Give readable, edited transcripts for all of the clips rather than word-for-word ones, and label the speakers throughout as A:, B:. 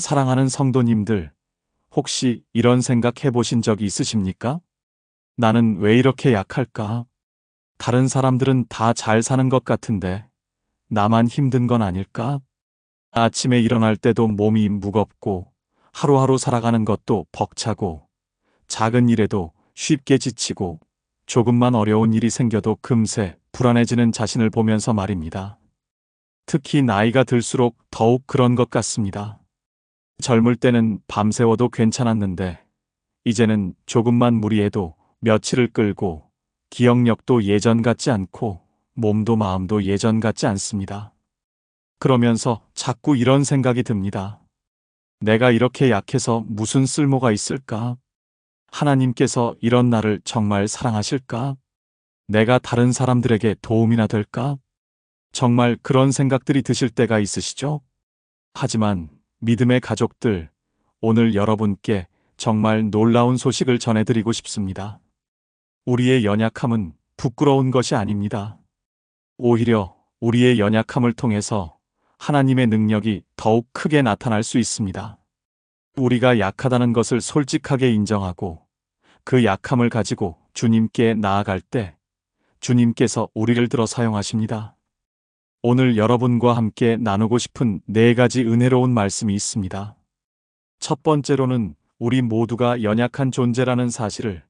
A: 사랑하는 성도님들, 혹시 이런 생각 해보신 적이 있으십니까? 나는 왜 이렇게 약할까? 다른 사람들은 다 잘 사는 것 같은데, 나만 힘든 건 아닐까? 아침에 일어날 때도 몸이 무겁고, 하루하루 살아가는 것도 벅차고, 작은 일에도 쉽게 지치고, 조금만 어려운 일이 생겨도 금세 불안해지는 자신을 보면서 말입니다. 특히 나이가 들수록 더욱 그런 것 같습니다. 젊을 때는 밤새워도 괜찮았는데, 이제는 조금만 무리해도 며칠을 끌고, 기억력도 예전 같지 않고, 몸도 마음도 예전 같지 않습니다. 그러면서 자꾸 이런 생각이 듭니다. 내가 이렇게 약해서 무슨 쓸모가 있을까? 하나님께서 이런 나를 정말 사랑하실까? 내가 다른 사람들에게 도움이나 될까? 정말 그런 생각들이 드실 때가 있으시죠? 하지만 믿음의 가족들, 오늘 여러분께 정말 놀라운 소식을 전해드리고 싶습니다. 우리의 연약함은 부끄러운 것이 아닙니다. 오히려 우리의 연약함을 통해서 하나님의 능력이 더욱 크게 나타날 수 있습니다. 우리가 약하다는 것을 솔직하게 인정하고 그 약함을 가지고 주님께 나아갈 때 주님께서 우리를 들어 사용하십니다. 오늘 여러분과 함께 나누고 싶은 4가지 은혜로운 말씀이 있습니다. 첫 번째로는 우리 모두가 연약한 존재라는 사실을,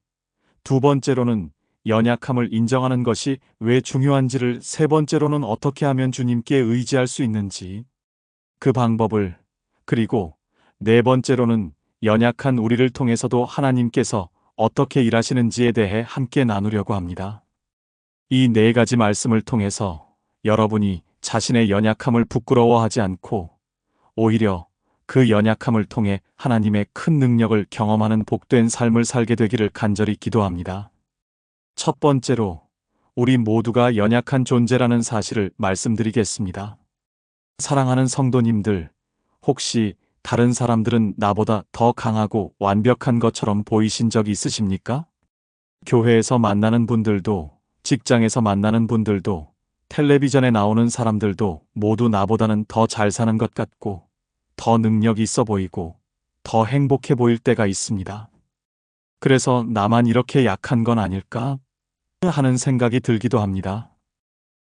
A: 두 번째로는 연약함을 인정하는 것이 왜 중요한지를, 세 번째로는 어떻게 하면 주님께 의지할 수 있는지, 그 방법을, 그리고 네 번째로는 연약한 우리를 통해서도 하나님께서 어떻게 일하시는지에 대해 함께 나누려고 합니다. 이 4가지 말씀을 통해서 여러분이 자신의 연약함을 부끄러워하지 않고 오히려 그 연약함을 통해 하나님의 큰 능력을 경험하는 복된 삶을 살게 되기를 간절히 기도합니다. 첫 번째로 우리 모두가 연약한 존재라는 사실을 말씀드리겠습니다. 사랑하는 성도님들, 혹시 다른 사람들은 나보다 더 강하고 완벽한 것처럼 보이신 적이 있으십니까? 교회에서 만나는 분들도, 직장에서 만나는 분들도, 텔레비전에 나오는 사람들도 모두 나보다는 더 잘 사는 것 같고, 더 능력 있어 보이고, 더 행복해 보일 때가 있습니다. 그래서 나만 이렇게 약한 건 아닐까? 하는 생각이 들기도 합니다.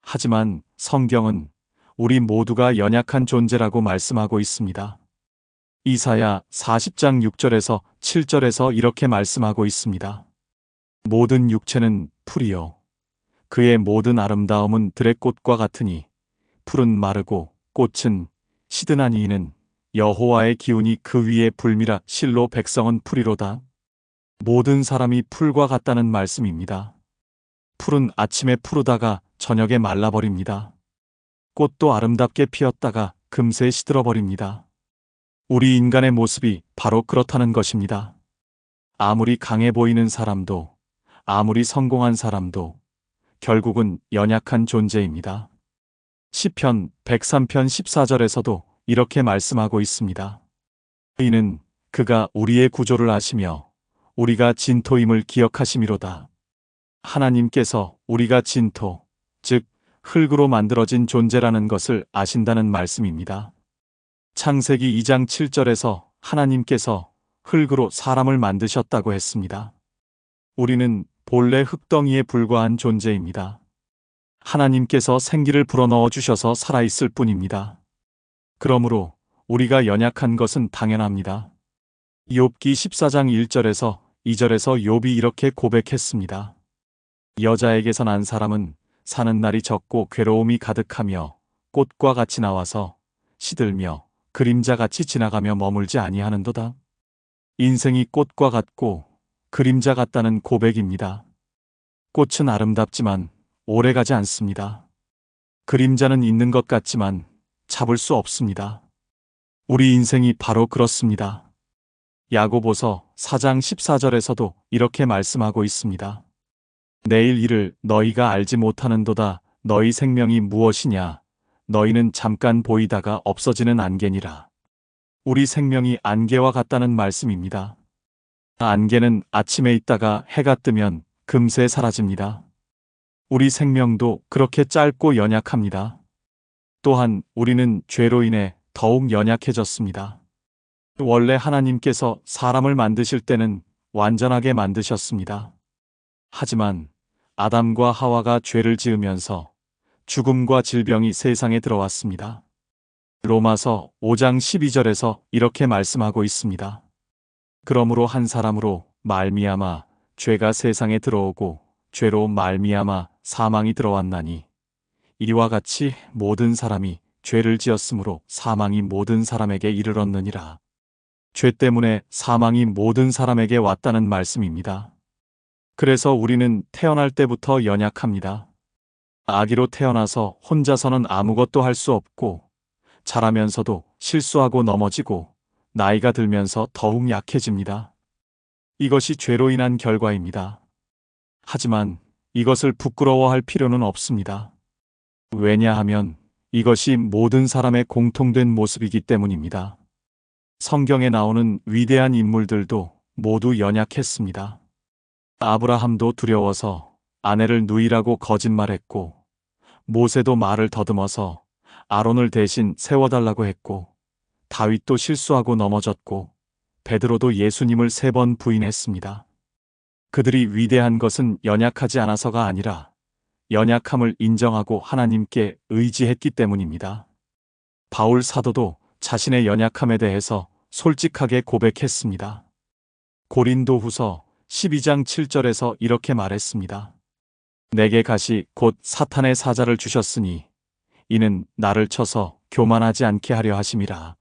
A: 하지만 성경은 우리 모두가 연약한 존재라고 말씀하고 있습니다. 이사야 40장 6절에서 7절에서 이렇게 말씀하고 있습니다. 모든 육체는 풀이요. 그의 모든 아름다움은 들의 꽃과 같으니 풀은 마르고 꽃은 시드나니 이는 여호와의 기운이 그 위에 불미라. 실로 백성은 풀이로다. 모든 사람이 풀과 같다는 말씀입니다. 풀은 아침에 푸르다가 저녁에 말라버립니다. 꽃도 아름답게 피었다가 금세 시들어버립니다. 우리 인간의 모습이 바로 그렇다는 것입니다. 아무리 강해 보이는 사람도, 아무리 성공한 사람도 결국은 연약한 존재입니다. 시편 103편 14절에서도 이렇게 말씀하고 있습니다. 이는 그가 우리의 구조를 아시며 우리가 진토임을 기억하심이로다. 하나님께서 우리가 진토, 즉 흙으로 만들어진 존재라는 것을 아신다는 말씀입니다. 창세기 2장 7절에서 하나님께서 흙으로 사람을 만드셨다고 했습니다. 우리는 본래 흙덩이에 불과한 존재입니다. 하나님께서 생기를 불어넣어 주셔서 살아있을 뿐입니다. 그러므로 우리가 연약한 것은 당연합니다. 욥기 14장 1절에서 2절에서 욥이 이렇게 고백했습니다. 여자에게서 난 사람은 사는 날이 적고 괴로움이 가득하며 꽃과 같이 나와서 시들며 그림자같이 지나가며 머물지 아니하는도다. 인생이 꽃과 같고 그림자 같다는 고백입니다. 꽃은 아름답지만 오래가지 않습니다. 그림자는 있는 것 같지만 잡을 수 없습니다. 우리 인생이 바로 그렇습니다. 야고보서 4장 14절에서도 이렇게 말씀하고 있습니다. 내일 일을 너희가 알지 못하는도다. 너희 생명이 무엇이냐? 너희는 잠깐 보이다가 없어지는 안개니라. 우리 생명이 안개와 같다는 말씀입니다. 안개는 아침에 있다가 해가 뜨면 금세 사라집니다. 우리 생명도 그렇게 짧고 연약합니다. 또한 우리는 죄로 인해 더욱 연약해졌습니다. 원래 하나님께서 사람을 만드실 때는 완전하게 만드셨습니다. 하지만 아담과 하와가 죄를 지으면서 죽음과 질병이 세상에 들어왔습니다. 로마서 5장 12절에서 이렇게 말씀하고 있습니다. 그러므로 한 사람으로 말미암아 죄가 세상에 들어오고 죄로 말미암아 사망이 들어왔나니 이와 같이 모든 사람이 죄를 지었으므로 사망이 모든 사람에게 이르렀느니라. 죄 때문에 사망이 모든 사람에게 왔다는 말씀입니다. 그래서 우리는 태어날 때부터 연약합니다. 아기로 태어나서 혼자서는 아무것도 할 수 없고 자라면서도 실수하고 넘어지고 나이가 들면서 더욱 약해집니다. 이것이 죄로 인한 결과입니다. 하지만 이것을 부끄러워할 필요는 없습니다. 왜냐하면 이것이 모든 사람의 공통된 모습이기 때문입니다. 성경에 나오는 위대한 인물들도 모두 연약했습니다. 아브라함도 두려워서 아내를 누이라고 거짓말했고, 모세도 말을 더듬어서 아론을 대신 세워달라고 했고, 다윗도 실수하고 넘어졌고, 베드로도 예수님을 3번 부인했습니다. 그들이 위대한 것은 연약하지 않아서가 아니라 연약함을 인정하고 하나님께 의지했기 때문입니다. 바울 사도도 자신의 연약함에 대해서 솔직하게 고백했습니다. 고린도후서 12장 7절에서 이렇게 말했습니다. 내게 가시 곧 사탄의 사자를 주셨으니 이는 나를 쳐서 교만하지 않게 하려 하심이라.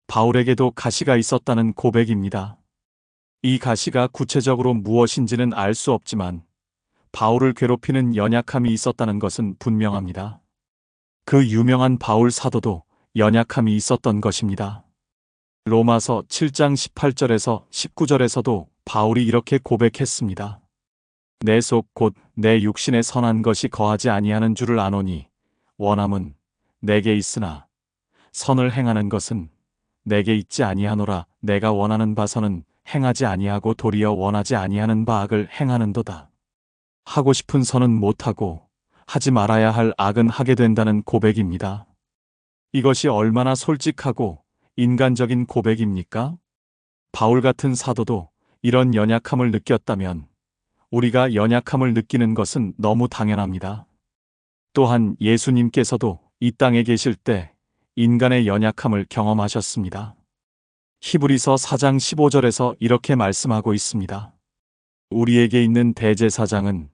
A: 바울에게도 가시가 있었다는 고백입니다. 이 가시가 구체적으로 무엇인지는 알 수 없지만 바울을 괴롭히는 연약함이 있었다는 것은 분명합니다. 그 유명한 바울 사도도 연약함이 있었던 것입니다. 로마서 7장 18절에서 19절에서도 바울이 이렇게 고백했습니다. 내 속 곧 내 육신에 선한 것이 거하지 아니하는 줄을 아노니 원함은 내게 있으나 선을 행하는 것은 내게 있지 아니하노라. 내가 원하는 바서는 행하지 아니하고 도리어 원하지 아니하는 바 악을 행하는도다. 하고 싶은 선은 못하고 하지 말아야 할 악은 하게 된다는 고백입니다. 이것이 얼마나 솔직하고 인간적인 고백입니까? 바울 같은 사도도 이런 연약함을 느꼈다면 우리가 연약함을 느끼는 것은 너무 당연합니다. 또한 예수님께서도 이 땅에 계실 때 인간의 연약함을 경험하셨습니다. 히브리서 4장 15절에서 이렇게 말씀하고 있습니다. 우리에게 있는 대제사장은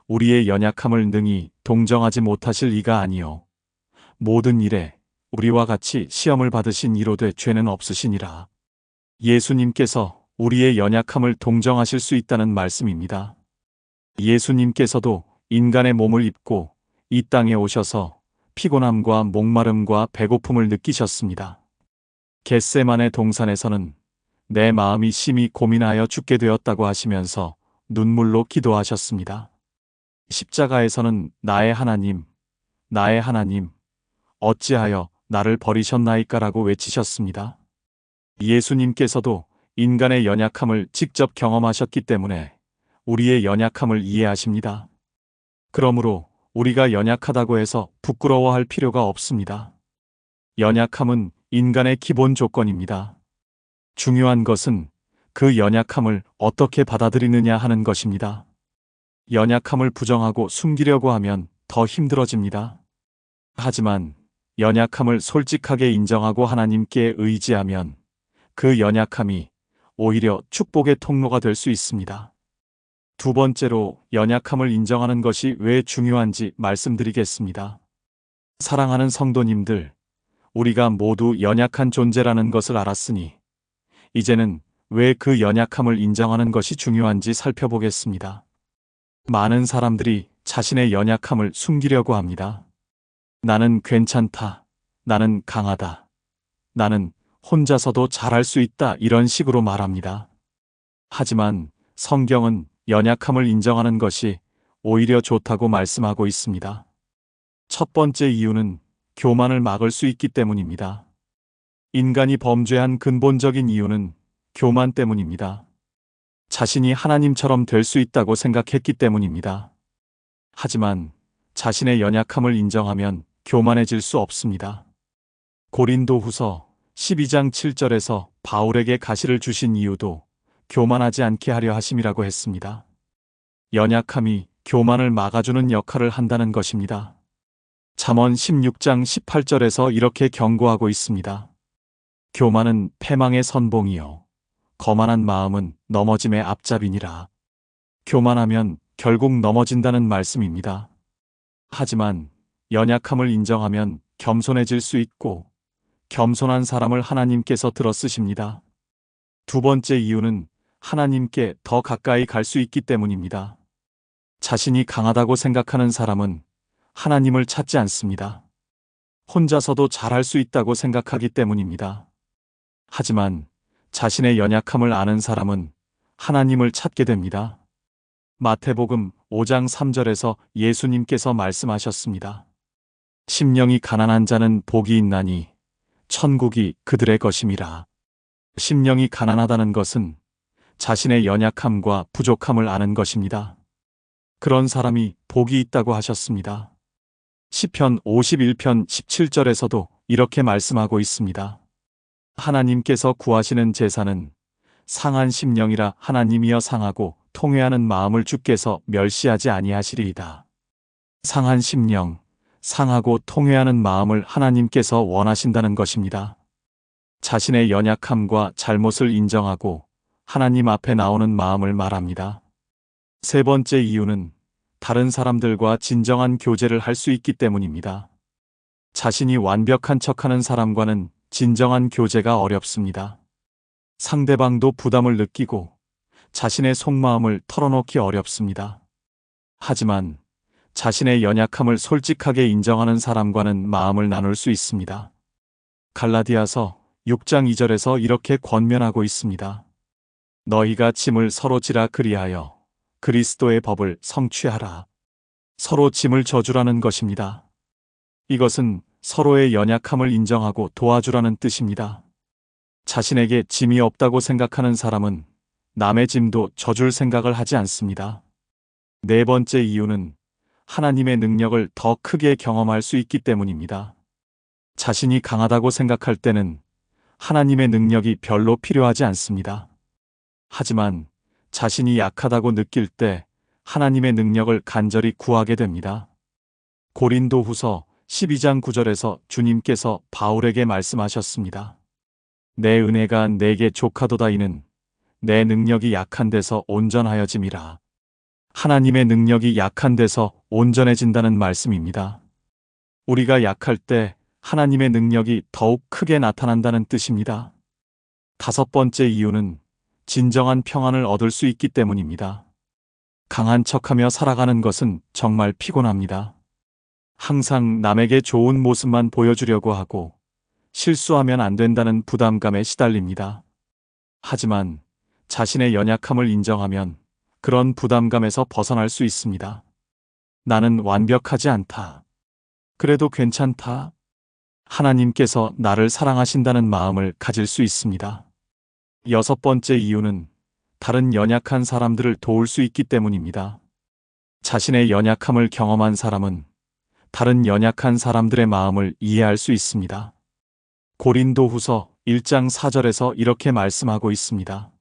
A: 우리의 연약함을 능히 동정하지 못하실 이가 아니요 모든 일에 우리와 같이 시험을 받으신 이로되 죄는 없으시니라. 예수님께서 우리의 연약함을 동정하실 수 있다는 말씀입니다. 예수님께서도 인간의 몸을 입고 이 땅에 오셔서 피곤함과 목마름과 배고픔을 느끼셨습니다. 겟세마네 동산에서는 내 마음이 심히 고민하여 죽게 되었다고 하시면서 눈물로 기도하셨습니다. 십자가에서는 나의 하나님, 나의 하나님, 어찌하여 나를 버리셨나이까라고 외치셨습니다. 예수님께서도 인간의 연약함을 직접 경험하셨기 때문에 우리의 연약함을 이해하십니다. 그러므로 우리가 연약하다고 해서 부끄러워할 필요가 없습니다. 연약함은 인간의 기본 조건입니다. 중요한 것은 그 연약함을 어떻게 받아들이느냐 하는 것입니다. 연약함을 부정하고 숨기려고 하면 더 힘들어집니다. 하지만 연약함을 솔직하게 인정하고 하나님께 의지하면 그 연약함이 오히려 축복의 통로가 될 수 있습니다. 두 번째로 연약함을 인정하는 것이 왜 중요한지 말씀드리겠습니다. 사랑하는 성도님들, 우리가 모두 연약한 존재라는 것을 알았으니 이제는 왜 그 연약함을 인정하는 것이 중요한지 살펴보겠습니다. 많은 사람들이 자신의 연약함을 숨기려고 합니다. 나는 괜찮다. 나는 강하다. 나는 혼자서도 잘할 수 있다. 이런 식으로 말합니다. 하지만 성경은 연약함을 인정하는 것이 오히려 좋다고 말씀하고 있습니다. 첫 번째 이유는 교만을 막을 수 있기 때문입니다. 인간이 범죄한 근본적인 이유는 교만 때문입니다. 자신이 하나님처럼 될 수 있다고 생각했기 때문입니다. 하지만 자신의 연약함을 인정하면 교만해질 수 없습니다. 고린도후서 12장 7절에서 바울에게 가시를 주신 이유도 교만하지 않게 하려 하심이라고 했습니다. 연약함이 교만을 막아주는 역할을 한다는 것입니다. 잠언 16장 18절에서 이렇게 경고하고 있습니다. 교만은 패망의 선봉이요 거만한 마음은 넘어짐의 앞잡이니라. 교만하면 결국 넘어진다는 말씀입니다. 하지만 연약함을 인정하면 겸손해질 수 있고 겸손한 사람을 하나님께서 들어 쓰십니다. 두 번째 이유는 하나님께 더 가까이 갈 수 있기 때문입니다. 자신이 강하다고 생각하는 사람은 하나님을 찾지 않습니다. 혼자서도 잘할 수 있다고 생각하기 때문입니다. 하지만 자신의 연약함을 아는 사람은 하나님을 찾게 됩니다. 마태복음 5장 3절에서 예수님께서 말씀하셨습니다. 심령이 가난한 자는 복이 있나니 천국이 그들의 것임이라. 심령이 가난하다는 것은 자신의 연약함과 부족함을 아는 것입니다. 그런 사람이 복이 있다고 하셨습니다. 시편 51편 17절에서도 이렇게 말씀하고 있습니다. 하나님께서 구하시는 제사는 상한 심령이라. 하나님이여 상하고 통회하는 마음을 주께서 멸시하지 아니하시리이다. 상한 심령, 상하고 통회하는 마음을 하나님께서 원하신다는 것입니다. 자신의 연약함과 잘못을 인정하고 하나님 앞에 나오는 마음을 말합니다. 세 번째 이유는 다른 사람들과 진정한 교제를 할 수 있기 때문입니다. 자신이 완벽한 척하는 사람과는 진정한 교제가 어렵습니다. 상대방도 부담을 느끼고 자신의 속마음을 털어놓기 어렵습니다. 하지만 자신의 연약함을 솔직하게 인정하는 사람과는 마음을 나눌 수 있습니다. 갈라디아서 6장 2절에서 이렇게 권면하고 있습니다. 너희가 짐을 서로 지라 그리하여 그리스도의 법을 성취하라. 서로 짐을 져주라는 것입니다. 이것은 서로의 연약함을 인정하고 도와주라는 뜻입니다. 자신에게 짐이 없다고 생각하는 사람은 남의 짐도 져줄 생각을 하지 않습니다. 네 번째 이유는 하나님의 능력을 더 크게 경험할 수 있기 때문입니다. 자신이 강하다고 생각할 때는 하나님의 능력이 별로 필요하지 않습니다. 하지만 자신이 약하다고 느낄 때 하나님의 능력을 간절히 구하게 됩니다. 고린도후서 12장 9절에서 주님께서 바울에게 말씀하셨습니다. 내 은혜가 내게 족하도다. 이는 내 능력이 약한 데서 온전하여짐이라. 하나님의 능력이 약한 데서 온전해진다는 말씀입니다. 우리가 약할 때 하나님의 능력이 더욱 크게 나타난다는 뜻입니다. 다섯 번째 이유는 진정한 평안을 얻을 수 있기 때문입니다. 강한 척하며 살아가는 것은 정말 피곤합니다. 항상 남에게 좋은 모습만 보여주려고 하고 실수하면 안 된다는 부담감에 시달립니다. 하지만 자신의 연약함을 인정하면 그런 부담감에서 벗어날 수 있습니다. 나는 완벽하지 않다. 그래도 괜찮다. 하나님께서 나를 사랑하신다는 마음을 가질 수 있습니다. 여섯 번째 이유는 다른 연약한 사람들을 도울 수 있기 때문입니다. 자신의 연약함을 경험한 사람은 다른 연약한 사람들의 마음을 이해할 수 있습니다. 고린도후서 1장 4절에서 이렇게 말씀하고 있습니다.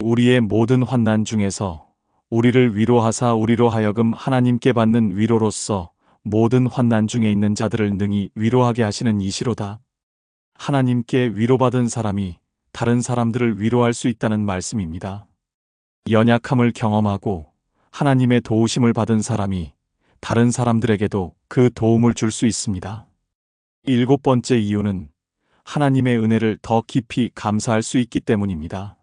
A: 우리의 모든 환난 중에서 우리를 위로하사 우리로 하여금 하나님께 받는 위로로서 모든 환난 중에 있는 자들을 능히 위로하게 하시는 이시로다. 하나님께 위로받은 사람이 다른 사람들을 위로할 수 있다는 말씀입니다. 연약함을 경험하고 하나님의 도우심을 받은 사람이 다른 사람들에게도 그 도움을 줄 수 있습니다. 일곱 번째 이유는 하나님의 은혜를 더 깊이 감사할 수 있기 때문입니다.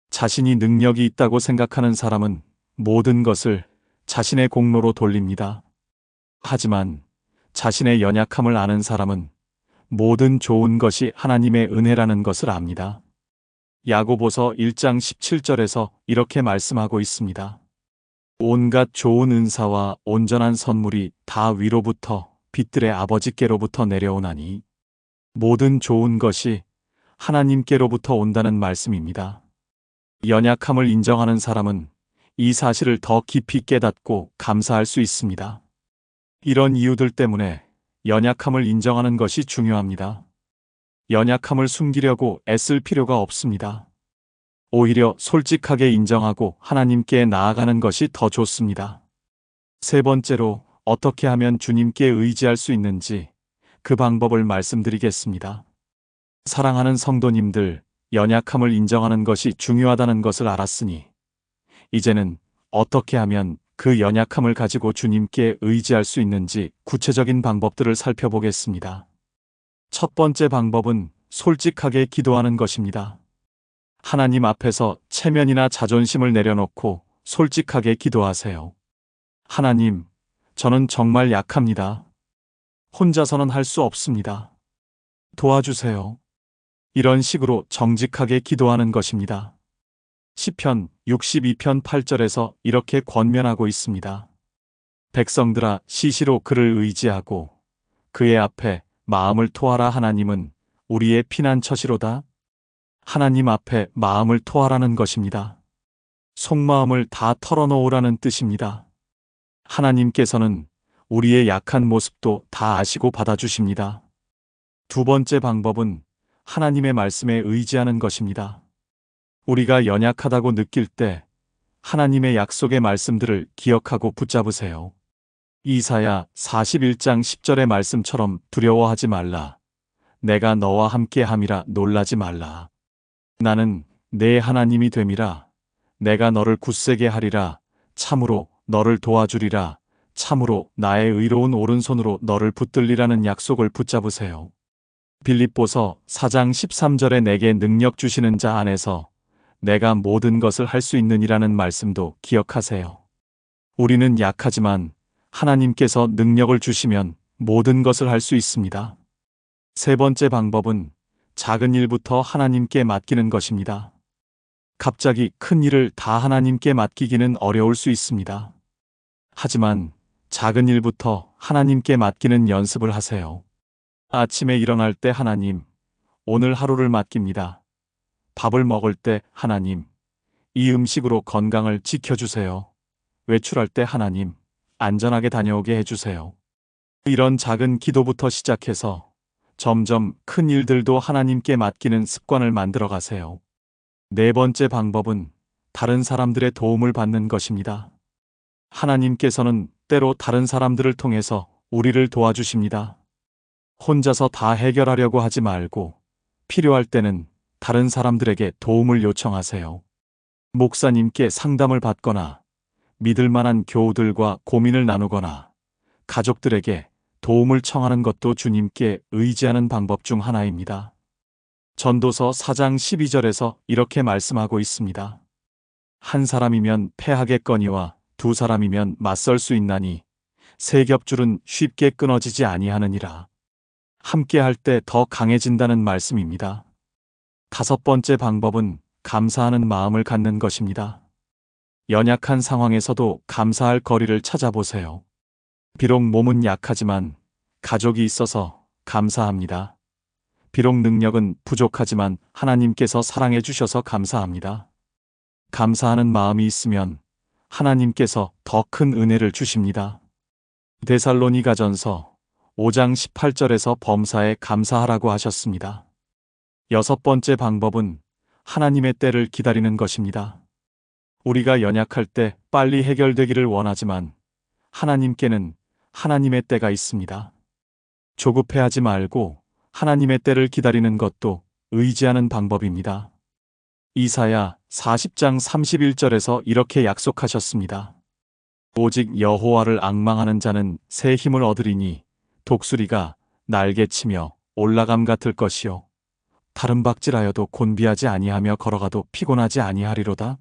A: 자신이 능력이 있다고 생각하는 사람은 모든 것을 자신의 공로로 돌립니다. 하지만 자신의 연약함을 아는 사람은 모든 좋은 것이 하나님의 은혜라는 것을 압니다. 야고보서 1장 17절에서 이렇게 말씀하고 있습니다. 온갖 좋은 은사와 온전한 선물이 다 위로부터 빛들의 아버지께로부터 내려오나니 모든 좋은 것이 하나님께로부터 온다는 말씀입니다. 연약함을 인정하는 사람은 이 사실을 더 깊이 깨닫고 감사할 수 있습니다. 이런 이유들 때문에 연약함을 인정하는 것이 중요합니다. 연약함을 숨기려고 애쓸 필요가 없습니다. 오히려 솔직하게 인정하고 하나님께 나아가는 것이 더 좋습니다. 세 번째로 어떻게 하면 주님께 의지할 수 있는지 그 방법을 말씀드리겠습니다. 사랑하는 성도님들, 연약함을 인정하는 것이 중요하다는 것을 알았으니 이제는 어떻게 하면 그 연약함을 가지고 주님께 의지할 수 있는지 구체적인 방법들을 살펴보겠습니다. 첫 번째 방법은 솔직하게 기도하는 것입니다. 하나님 앞에서 체면이나 자존심을 내려놓고 솔직하게 기도하세요. 하나님, 저는 정말 약합니다. 혼자서는 할 수 없습니다. 도와주세요. 이런 식으로 정직하게 기도하는 것입니다. 시편 62편 8절에서 이렇게 권면하고 있습니다. 백성들아, 시시로 그를 의지하고 그의 앞에 마음을 토하라. 하나님은 우리의 피난처시로다. 하나님 앞에 마음을 토하라는 것입니다. 속마음을 다 털어놓으라는 뜻입니다. 하나님께서는 우리의 약한 모습도 다 아시고 받아주십니다. 두 번째 방법은 하나님의 말씀에 의지하는 것입니다. 우리가 연약하다고 느낄 때 하나님의 약속의 말씀들을 기억하고 붙잡으세요. 이사야 41장 10절의 말씀처럼 두려워하지 말라. 내가 너와 함께함이라 놀라지 말라. 나는 내 하나님이 됨이라. 내가 너를 굳세게 하리라. 참으로 너를 도와주리라. 참으로 나의 의로운 오른손으로 너를 붙들리라는 약속을 붙잡으세요. 빌립보서 4장 13절에 내게 능력 주시는 자 안에서 내가 모든 것을 할 수 있느니라는 말씀도 기억하세요. 우리는 약하지만 하나님께서 능력을 주시면 모든 것을 할 수 있습니다. 세 번째 방법은 작은 일부터 하나님께 맡기는 것입니다. 갑자기 큰 일을 다 하나님께 맡기기는 어려울 수 있습니다. 하지만 작은 일부터 하나님께 맡기는 연습을 하세요. 아침에 일어날 때 하나님, 오늘 하루를 맡깁니다. 밥을 먹을 때 하나님, 이 음식으로 건강을 지켜주세요. 외출할 때 하나님, 안전하게 다녀오게 해주세요. 이런 작은 기도부터 시작해서 점점 큰 일들도 하나님께 맡기는 습관을 만들어 가세요. 네 번째 방법은 다른 사람들의 도움을 받는 것입니다. 하나님께서는 때로 다른 사람들을 통해서 우리를 도와주십니다. 혼자서 다 해결하려고 하지 말고 필요할 때는 다른 사람들에게 도움을 요청하세요. 목사님께 상담을 받거나 믿을 만한 교우들과 고민을 나누거나 가족들에게 도움을 청하는 것도 주님께 의지하는 방법 중 하나입니다. 전도서 4장 12절에서 이렇게 말씀하고 있습니다. 한 사람이면 패하겠거니와 두 사람이면 맞설 수 있나니 세 겹줄은 쉽게 끊어지지 아니하느니라. 함께 할 때 더 강해진다는 말씀입니다. 다섯 번째 방법은 감사하는 마음을 갖는 것입니다. 연약한 상황에서도 감사할 거리를 찾아보세요. 비록 몸은 약하지만 가족이 있어서 감사합니다. 비록 능력은 부족하지만 하나님께서 사랑해 주셔서 감사합니다. 감사하는 마음이 있으면 하나님께서 더 큰 은혜를 주십니다. 데살로니가전서 5장 18절에서 범사에 감사하라고 하셨습니다. 여섯 번째 방법은 하나님의 때를 기다리는 것입니다. 우리가 연약할 때 빨리 해결되기를 원하지만 하나님께는 하나님의 때가 있습니다. 조급해하지 말고 하나님의 때를 기다리는 것도 의지하는 방법입니다. 이사야 40장 31절에서 이렇게 약속하셨습니다. 오직 여호와를 앙망하는 자는 새 힘을 얻으리니 독수리가 날개치며 올라감 같을 것이요 다른 박질하여도 곤비하지 아니하며 걸어가도 피곤하지 아니하리로다.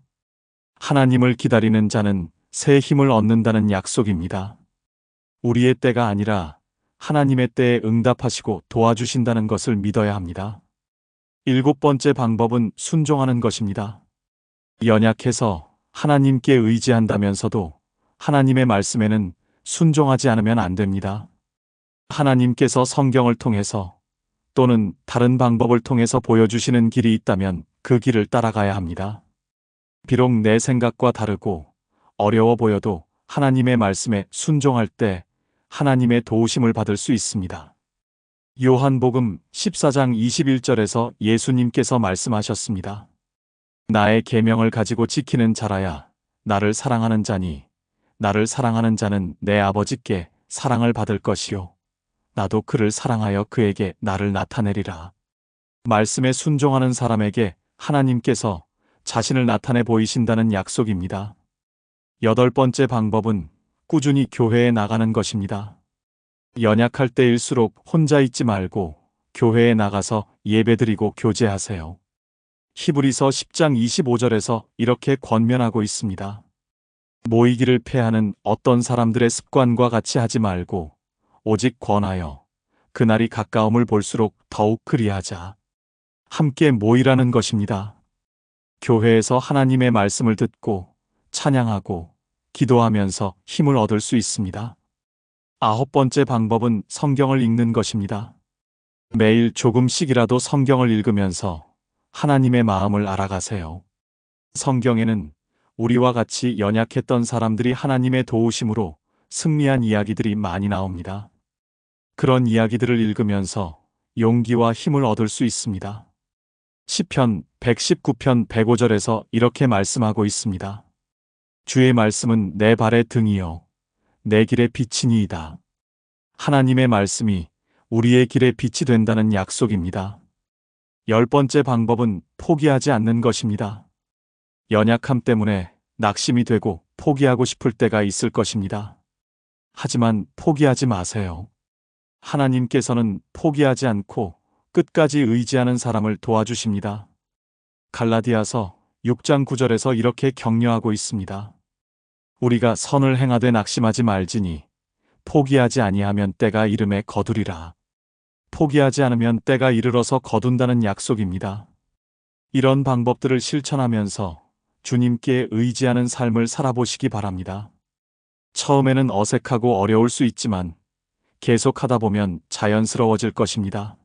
A: 하나님을 기다리는 자는 새 힘을 얻는다는 약속입니다. 우리의 때가 아니라 하나님의 때에 응답하시고 도와주신다는 것을 믿어야 합니다. 일곱 번째 방법은 순종하는 것입니다. 연약해서 하나님께 의지한다면서도 하나님의 말씀에는 순종하지 않으면 안 됩니다. 하나님께서 성경을 통해서 또는 다른 방법을 통해서 보여주시는 길이 있다면 그 길을 따라가야 합니다. 비록 내 생각과 다르고 어려워 보여도 하나님의 말씀에 순종할 때 하나님의 도우심을 받을 수 있습니다. 요한복음 14장 21절에서 예수님께서 말씀하셨습니다. 나의 계명을 가지고 지키는 자라야 나를 사랑하는 자니 나를 사랑하는 자는 내 아버지께 사랑을 받을 것이요 나도 그를 사랑하여 그에게 나를 나타내리라. 말씀에 순종하는 사람에게 하나님께서 자신을 나타내 보이신다는 약속입니다. 여덟 번째 방법은 꾸준히 교회에 나가는 것입니다. 연약할 때일수록 혼자 있지 말고 교회에 나가서 예배드리고 교제하세요. 히브리서 10장 25절에서 이렇게 권면하고 있습니다. 모이기를 패하는 어떤 사람들의 습관과 같이 하지 말고 오직 권하여 그날이 가까움을 볼수록 더욱 그리하자. 함께 모이라는 것입니다. 교회에서 하나님의 말씀을 듣고 찬양하고 기도하면서 힘을 얻을 수 있습니다. 아홉 번째 방법은 성경을 읽는 것입니다. 매일 조금씩이라도 성경을 읽으면서 하나님의 마음을 알아가세요. 성경에는 우리와 같이 연약했던 사람들이 하나님의 도우심으로 승리한 이야기들이 많이 나옵니다. 그런 이야기들을 읽으면서 용기와 힘을 얻을 수 있습니다. 시편 119편 105절에서 이렇게 말씀하고 있습니다. 주의 말씀은 내 발의 등이요 내 길의 빛이니이다. 하나님의 말씀이 우리의 길의 빛이 된다는 약속입니다. 열 번째 방법은 포기하지 않는 것입니다. 연약함 때문에 낙심이 되고 포기하고 싶을 때가 있을 것입니다. 하지만 포기하지 마세요. 하나님께서는 포기하지 않고 끝까지 의지하는 사람을 도와주십니다. 갈라디아서 6장 9절에서 이렇게 격려하고 있습니다. 우리가 선을 행하되 낙심하지 말지니 포기하지 아니하면 때가 이름에 거두리라. 포기하지 않으면 때가 이르러서 거둔다는 약속입니다. 이런 방법들을 실천하면서 주님께 의지하는 삶을 살아보시기 바랍니다. 처음에는 어색하고 어려울 수 있지만 계속하다 보면 자연스러워질 것입니다.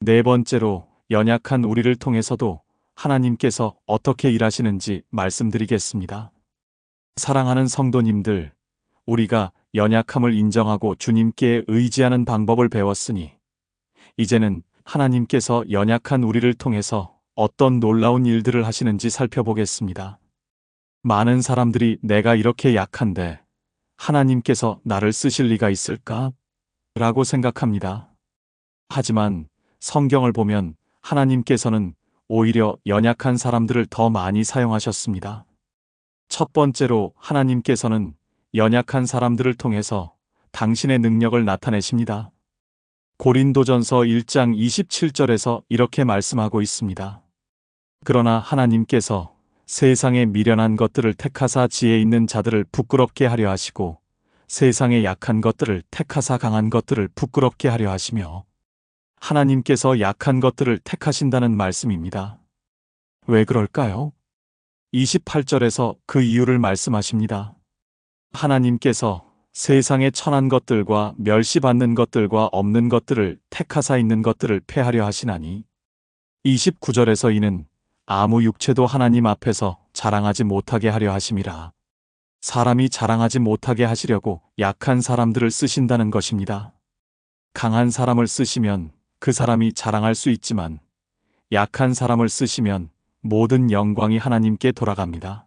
A: 네 번째로 연약한 우리를 통해서도 하나님께서 어떻게 일하시는지 말씀드리겠습니다. 사랑하는 성도님들, 우리가 연약함을 인정하고 주님께 의지하는 방법을 배웠으니 이제는 하나님께서 연약한 우리를 통해서 어떤 놀라운 일들을 하시는지 살펴보겠습니다. 많은 사람들이 내가 이렇게 약한데 하나님께서 나를 쓰실 리가 있을까? 라고 생각합니다. 하지만 성경을 보면 하나님께서는 오히려 연약한 사람들을 더 많이 사용하셨습니다. 첫 번째로 하나님께서는 연약한 사람들을 통해서 당신의 능력을 나타내십니다. 고린도전서 1장 27절에서 이렇게 말씀하고 있습니다. 그러나 하나님께서 세상의 미련한 것들을 택하사 지혜 있는 자들을 부끄럽게 하려 하시고 세상의 약한 것들을 택하사 강한 것들을 부끄럽게 하려 하시며 하나님께서 약한 것들을 택하신다는 말씀입니다. 왜 그럴까요? 28절에서 그 이유를 말씀하십니다. 하나님께서 세상의 천한 것들과 멸시받는 것들과 없는 것들을 택하사 있는 것들을 패하려 하시나니 29절에서 이는 아무 육체도 하나님 앞에서 자랑하지 못하게 하려 하심이라. 사람이 자랑하지 못하게 하시려고 약한 사람들을 쓰신다는 것입니다. 강한 사람을 쓰시면 그 사람이 자랑할 수 있지만 약한 사람을 쓰시면 모든 영광이 하나님께 돌아갑니다.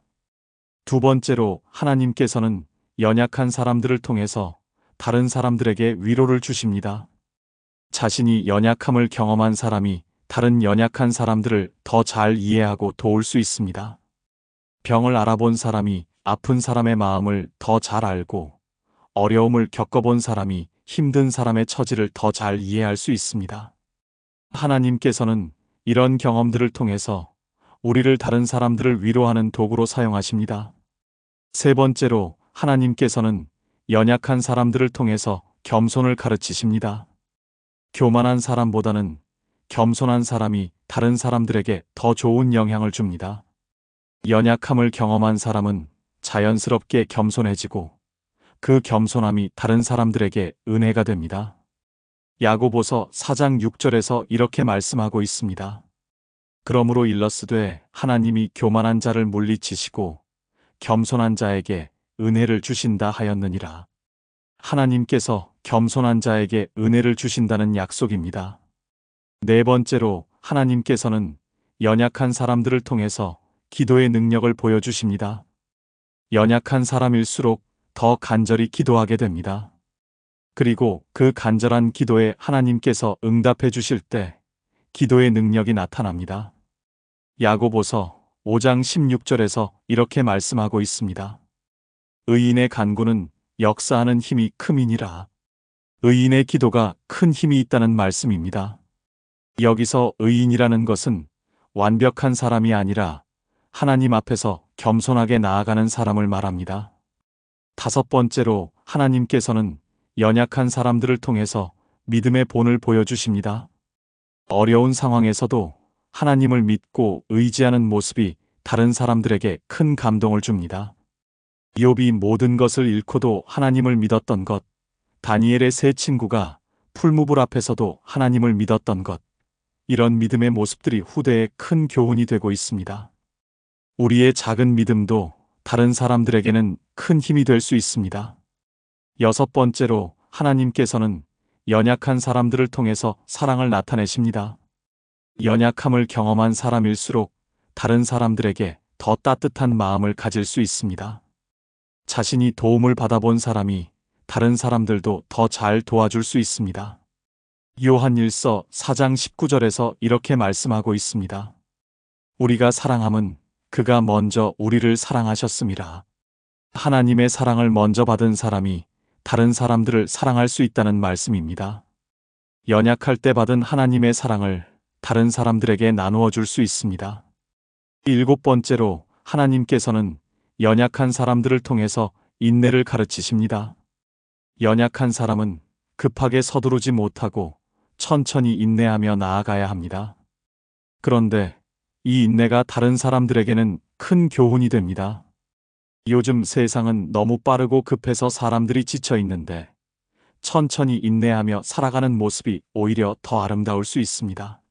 A: 두 번째로 하나님께서는 연약한 사람들을 통해서 다른 사람들에게 위로를 주십니다. 자신이 연약함을 경험한 사람이 다른 연약한 사람들을 더 잘 이해하고 도울 수 있습니다. 병을 알아본 사람이 아픈 사람의 마음을 더 잘 알고 어려움을 겪어본 사람이 힘든 사람의 처지를 더 잘 이해할 수 있습니다. 하나님께서는 이런 경험들을 통해서 우리를 다른 사람들을 위로하는 도구로 사용하십니다. 세 번째로 하나님께서는 연약한 사람들을 통해서 겸손을 가르치십니다. 교만한 사람보다는 겸손한 사람이 다른 사람들에게 더 좋은 영향을 줍니다. 연약함을 경험한 사람은 자연스럽게 겸손해지고 그 겸손함이 다른 사람들에게 은혜가 됩니다. 야고보서 4장 6절에서 이렇게 말씀하고 있습니다. 그러므로 일러스되 하나님이 교만한 자를 물리치시고 겸손한 자에게 은혜를 주신다 하였느니라. 하나님께서 겸손한 자에게 은혜를 주신다는 약속입니다. 네 번째로 하나님께서는 연약한 사람들을 통해서 기도의 능력을 보여주십니다. 연약한 사람일수록 더 간절히 기도하게 됩니다. 그리고 그 간절한 기도에 하나님께서 응답해 주실 때 기도의 능력이 나타납니다. 야고보서 5장 16절에서 이렇게 말씀하고 있습니다. 의인의 간구는 역사하는 힘이 큼이니라. 의인의 기도가 큰 힘이 있다는 말씀입니다. 여기서 의인이라는 것은 완벽한 사람이 아니라 하나님 앞에서 겸손하게 나아가는 사람을 말합니다. 다섯 번째로 하나님께서는 연약한 사람들을 통해서 믿음의 본을 보여주십니다. 어려운 상황에서도 하나님을 믿고 의지하는 모습이 다른 사람들에게 큰 감동을 줍니다. 이욥이 모든 것을 잃고도 하나님을 믿었던 것, 다니엘의 세 친구가 풀무불 앞에서도 하나님을 믿었던 것, 이런 믿음의 모습들이 후대에 큰 교훈이 되고 있습니다. 우리의 작은 믿음도 다른 사람들에게는 큰 힘이 될 수 있습니다. 여섯 번째로 하나님께서는 연약한 사람들을 통해서 사랑을 나타내십니다. 연약함을 경험한 사람일수록 다른 사람들에게 더 따뜻한 마음을 가질 수 있습니다. 자신이 도움을 받아본 사람이 다른 사람들도 더 잘 도와줄 수 있습니다. 요한일서 4장 19절에서 이렇게 말씀하고 있습니다. 우리가 사랑함은 그가 먼저 우리를 사랑하셨음이라. 하나님의 사랑을 먼저 받은 사람이 다른 사람들을 사랑할 수 있다는 말씀입니다. 연약할 때 받은 하나님의 사랑을 다른 사람들에게 나누어 줄 수 있습니다. 일곱 번째로 하나님께서는 연약한 사람들을 통해서 인내를 가르치십니다. 연약한 사람은 급하게 서두르지 못하고 천천히 인내하며 나아가야 합니다. 그런데 이 인내가 다른 사람들에게는 큰 교훈이 됩니다. 요즘 세상은 너무 빠르고 급해서 사람들이 지쳐 있는데 천천히 인내하며 살아가는 모습이 오히려 더 아름다울 수 있습니다.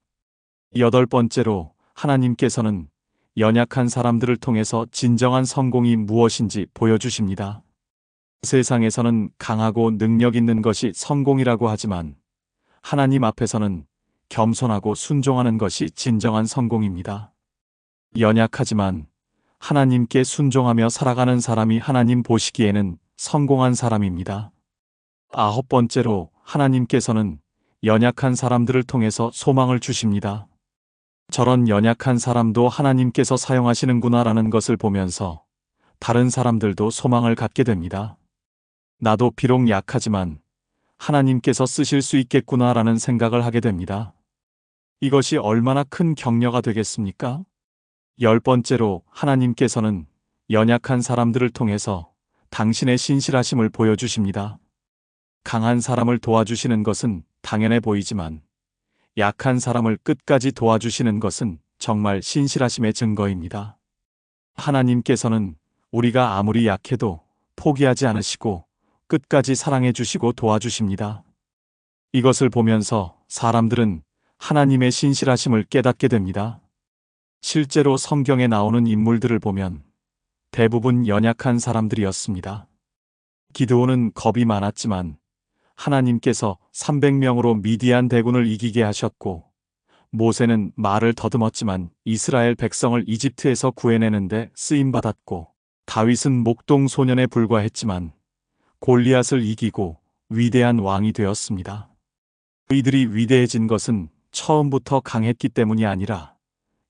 A: 여덟 번째로 하나님께서는 연약한 사람들을 통해서 진정한 성공이 무엇인지 보여주십니다. 세상에서는 강하고 능력 있는 것이 성공이라고 하지만 하나님 앞에서는 겸손하고 순종하는 것이 진정한 성공입니다. 연약하지만 하나님께 순종하며 살아가는 사람이 하나님 보시기에는 성공한 사람입니다. 아홉 번째로 하나님께서는 연약한 사람들을 통해서 소망을 주십니다. 저런 연약한 사람도 하나님께서 사용하시는구나라는 것을 보면서 다른 사람들도 소망을 갖게 됩니다. 나도 비록 약하지만 하나님께서 쓰실 수 있겠구나라는 생각을 하게 됩니다. 이것이 얼마나 큰 격려가 되겠습니까? 열 번째로 하나님께서는 연약한 사람들을 통해서 당신의 신실하심을 보여주십니다. 강한 사람을 도와주시는 것은 당연해 보이지만 약한 사람을 끝까지 도와주시는 것은 정말 신실하심의 증거입니다. 하나님께서는 우리가 아무리 약해도 포기하지 않으시고 끝까지 사랑해 주시고 도와주십니다. 이것을 보면서 사람들은 하나님의 신실하심을 깨닫게 됩니다. 실제로 성경에 나오는 인물들을 보면 대부분 연약한 사람들이었습니다. 기드온은 겁이 많았지만 하나님께서 300명으로 미디안 대군을 이기게 하셨고, 모세는 말을 더듬었지만 이스라엘 백성을 이집트에서 구해내는데 쓰임받았고, 다윗은 목동 소년에 불과했지만 골리앗을 이기고 위대한 왕이 되었습니다. 이들이 위대해진 것은 처음부터 강했기 때문이 아니라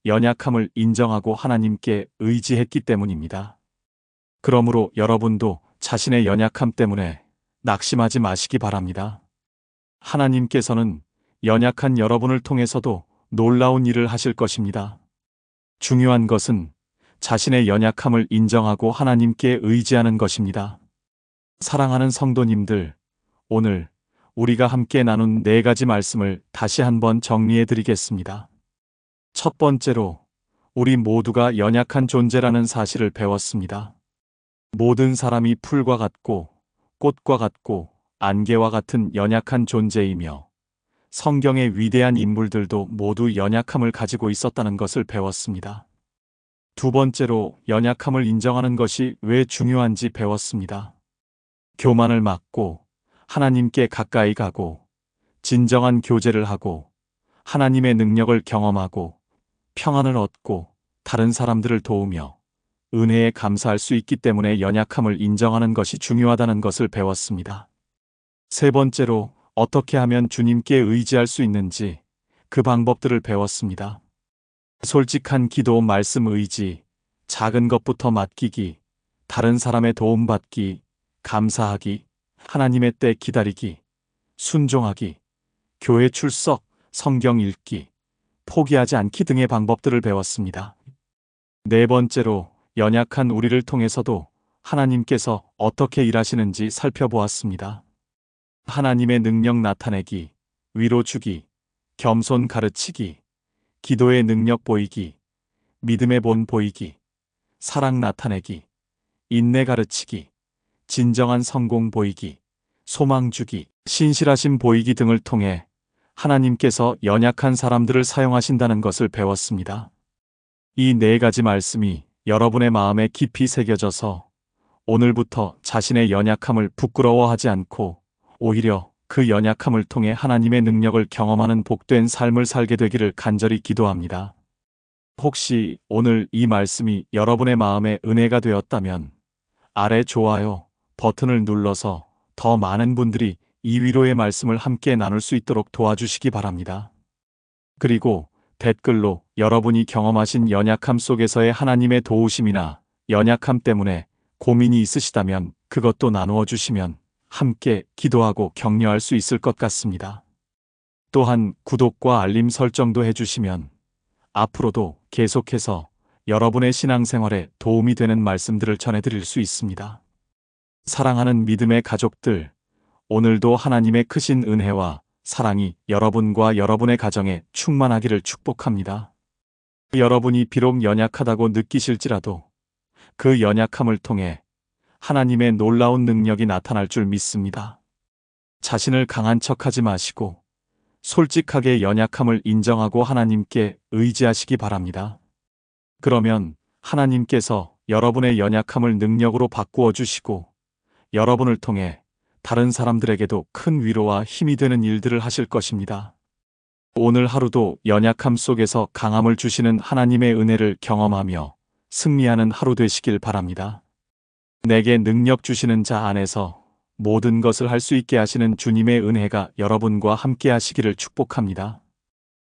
A: 연약함을 인정하고 하나님께 의지했기 때문입니다. 그러므로 여러분도 자신의 연약함 때문에 낙심하지 마시기 바랍니다. 하나님께서는 연약한 여러분을 통해서도 놀라운 일을 하실 것입니다. 중요한 것은 자신의 연약함을 인정하고 하나님께 의지하는 것입니다. 사랑하는 성도님들, 오늘 우리가 함께 나눈 네 가지 말씀을 다시 한번 정리해 드리겠습니다. 첫 번째로, 우리 모두가 연약한 존재라는 사실을 배웠습니다. 모든 사람이 풀과 같고 꽃과 같고 안개와 같은 연약한 존재이며 성경의 위대한 인물들도 모두 연약함을 가지고 있었다는 것을 배웠습니다. 두 번째로 연약함을 인정하는 것이 왜 중요한지 배웠습니다. 교만을 막고 하나님께 가까이 가고 진정한 교제를 하고 하나님의 능력을 경험하고 평안을 얻고 다른 사람들을 도우며 은혜에 감사할 수 있기 때문에 연약함을 인정하는 것이 중요하다는 것을 배웠습니다. 세 번째로 어떻게 하면 주님께 의지할 수 있는지 그 방법들을 배웠습니다. 솔직한 기도, 말씀, 의지, 작은 것부터 맡기기, 다른 사람의 도움받기, 감사하기, 하나님의 때 기다리기, 순종하기, 교회 출석, 성경 읽기, 포기하지 않기 등의 방법들을 배웠습니다. 네 번째로 연약한 우리를 통해서도 하나님께서 어떻게 일하시는지 살펴보았습니다. 하나님의 능력 나타내기, 위로 주기, 겸손 가르치기, 기도의 능력 보이기, 믿음의 본 보이기, 사랑 나타내기, 인내 가르치기, 진정한 성공 보이기, 소망 주기, 신실하심 보이기 등을 통해 하나님께서 연약한 사람들을 사용하신다는 것을 배웠습니다. 이 네 가지 말씀이 여러분의 마음에 깊이 새겨져서 오늘부터 자신의 연약함을 부끄러워하지 않고 오히려 그 연약함을 통해 하나님의 능력을 경험하는 복된 삶을 살게 되기를 간절히 기도합니다. 혹시 오늘 이 말씀이 여러분의 마음에 은혜가 되었다면 아래 좋아요 버튼을 눌러서 더 많은 분들이 이 위로의 말씀을 함께 나눌 수 있도록 도와주시기 바랍니다. 그리고 댓글로 여러분이 경험하신 연약함 속에서의 하나님의 도우심이나 연약함 때문에 고민이 있으시다면 그것도 나누어 주시면 함께 기도하고 격려할 수 있을 것 같습니다. 또한 구독과 알림 설정도 해주시면 앞으로도 계속해서 여러분의 신앙생활에 도움이 되는 말씀들을 전해드릴 수 있습니다. 사랑하는 믿음의 가족들, 오늘도 하나님의 크신 은혜와 사랑이 여러분과 여러분의 가정에 충만하기를 축복합니다. 여러분이 비록 연약하다고 느끼실지라도 그 연약함을 통해 하나님의 놀라운 능력이 나타날 줄 믿습니다. 자신을 강한 척하지 마시고 솔직하게 연약함을 인정하고 하나님께 의지하시기 바랍니다. 그러면 하나님께서 여러분의 연약함을 능력으로 바꾸어 주시고 여러분을 통해 다른 사람들에게도 큰 위로와 힘이 되는 일들을 하실 것입니다. 오늘 하루도 연약함 속에서 강함을 주시는 하나님의 은혜를 경험하며 승리하는 하루 되시길 바랍니다. 내게 능력 주시는 자 안에서 모든 것을 할 수 있게 하시는 주님의 은혜가 여러분과 함께 하시기를 축복합니다.